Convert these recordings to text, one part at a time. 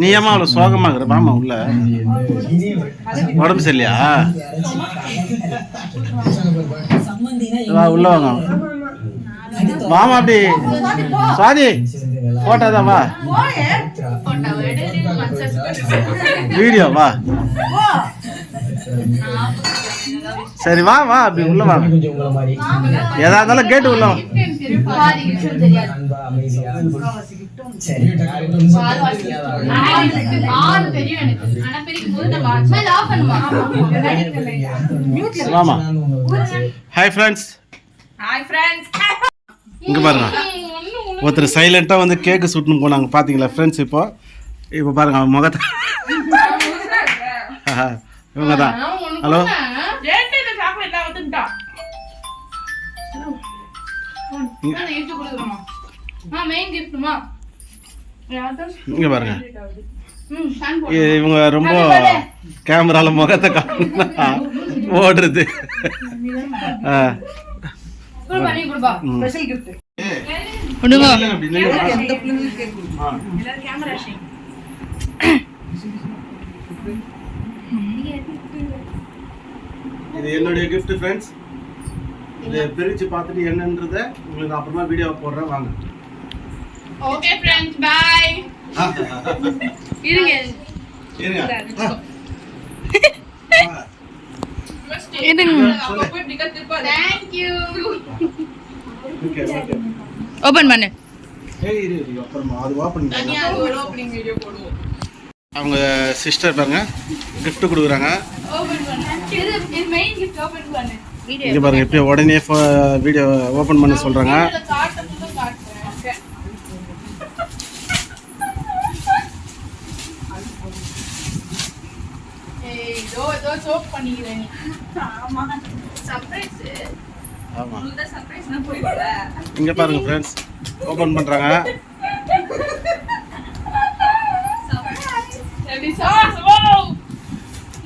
நீ ஏமா அவ்வளோ சோகமாகிற வாமா உள்ள உடம்பு சரியில்லையா வா உள்ள வாங்க வாமா அப்படி சுவாதி போட்டோ தான் வா வீடியோ வா சரி வா வா அப்படி உள்ள வா எதா இருந்தாலும் கேட்டு உள்ள வாமா ஹாய் ஃப்ரெண்ட்ஸ் இங்கே பாருங்க ஒருத்தர் சைலண்ட்டாக வந்து கேக்கு சுட்டுன்னு போனாங்க பார்த்தீங்களா ஃப்ரெண்ட்ஸ் இப்போ பாருங்க அவன் முகத்தை இவங்க தான் ஹலோ இங்கே பாருங்க இவங்க ரொம்ப கேமரால முகத்தை ஓடுறது இது என்னுடைய gift friends. இதை பிரிச்சு பார்த்துட்டு என்னன்றதை உங்களுக்கு அப்புறமா வீடியோ போடுறேன் வாங்க. Okay friends bye. இருங்க Thank you. ஓகே ஓபன் பண்ணு. ஏய் இரு அப்புறமா அது ஓபன் பண்ணு. தனியா ஒரு ஓபனிங் வீடியோ போடுவோம். அவங்க சிஸ்டர் பாருங்க gift கொடுக்குறாங்க. ஓபன் பண்ணு. இது மெயின் gift ஓபன் பண்ணு. இங்க பாருங்க இப்போ உடனே வீடியோ ஓபன் பண்ண சொல்றாங்க. ஓகே. ஏய் தோ சோப் பண்ணிக்கிறேன். ஆமா சர்ப்ரைஸ். ஆமா இந்த சர்ப்ரைஸ் நான் போயிடல. இங்க பாருங்க फ्रेंड्स ஓபன் பண்றாங்க. சரி சார் வாவ்.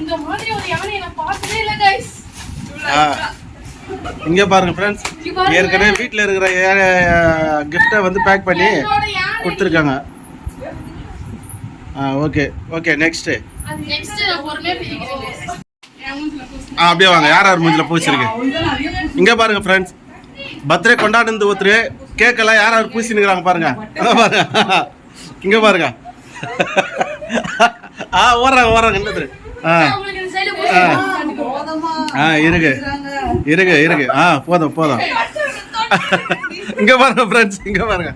இந்த மாதிரி ஒரு யானை நான் பார்த்ததே இல்ல गाइस. இங்க பாருங்க फ्रेंड्स ஏற்கனவே வீட்ல இருக்கிற gift-ஐ வந்து பேக் பண்ணி கொடுத்திருக்காங்க. ஓகே ஓகே நெக்ஸ்ட் நான் பொறுமையா பிரிக்கிறேன். அப்படியே வாங்க யார் மூஞ்சில பூசிருக்கு. இங்க பாருங்க फ्रेंड्स பர்த்டே கொண்டாடுறது ஒருத்தர் கேக்கெல்லாம் யார் பூசி நிக்கிறாங்க பாருங்க. இங்க பாருங்க ஓடுறாங்க என்னது இருக்கு போதும் இங்க பாருங்க फ्रेंड्स இங்க பாருங்க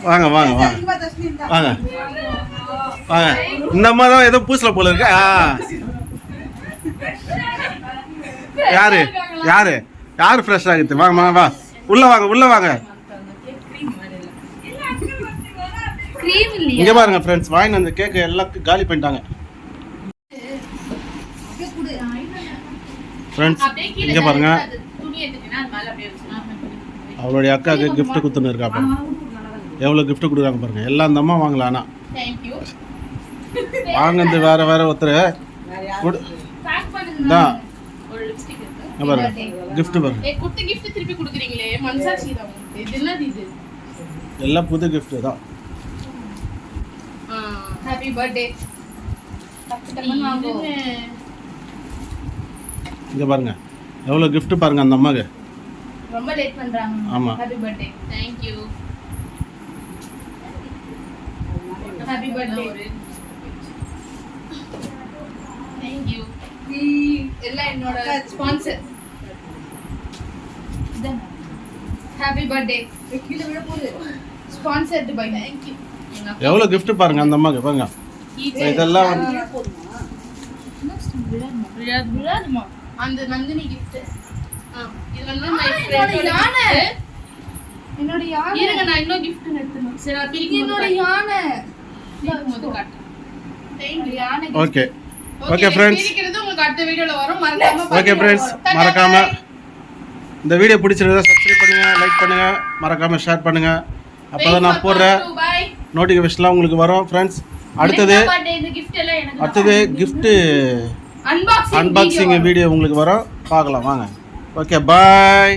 வாங்க இந்த அம்மா தான் ஏதோ பூசல போல இருக்கு. யாரு ஃப்ரெஷ் ஆகுது வாங்க வா உள்ள வாங்க இங்க பாருங்க फ्रेंड्स வாங்கி அந்த கேக் எல்லாம் காலி பண்ணிட்டாங்க फ्रेंड्स. இங்க பாருங்க அவளுடைய அக்காவுக்கு gift கொடுத்துன்னு இருக்கா பாருங்க. எவ்வளவு gift கொடுக்குறாங்க பாருங்க. எல்லாம் அந்த அம்மா வாங்கலாம். ஆனா வாங்கினது வேற ஒருத்தர் தான் பாருங்க gift பாருங்க. குட்டி gift திருப்பி கொடுக்குறீங்களே மனசாட்சி தான். இது என்னது இது? எல்லாம் புது gift தான். Happy birthday. இங்க பாருங்க எவ்வளவு gift பாருங்க அந்த அம்மாக்கு. ரொம்ப லேட் பண்றாங்க. ஆமா happy birthday. Thank you. Happy birthday. Thank you. எல்லாம் என்னோட ஸ்பான்சர். Happy birthday. கீழ விட போகுது. Sponsored by. Thank you. எவ்வளவு gift பாருங்க அந்த அம்மாக்கு பாருங்க. இதெல்லாம் விளையாடுமா அந்த நந்தினி gift. இது வந்து மை ஃப்ரெண்ட் யானை. என்னோட யானை. இருங்க நான் இன்னொரு gift எடுத்துறேன். சரி நான் பிரிக்க என்னோட யானை. போது காட்டு. தேங்க் யூ யானை. ஓகே फ्रेंड्स பிரிக்கிறது உங்களுக்கு அடுத்த வீடியோல வரும். மறக்காம ஓகே फ्रेंड्स மறக்காம இந்த வீடியோ பிடிச்சிருந்தா சப்ஸ்கிரைப் பண்ணுங்க, லைக் பண்ணுங்க, மறக்காம ஷேர் பண்ணுங்க. அப்பதான் நான் போடுற நோட்டிஃபிகேஷன்லாம் உங்களுக்கு வரும் फ्रेंड्स. அடுத்தது gift அன்பாக்சிங் வீடியோ உங்களுக்கு வரும். பார்க்கலாம் வாங்க. Okay bye.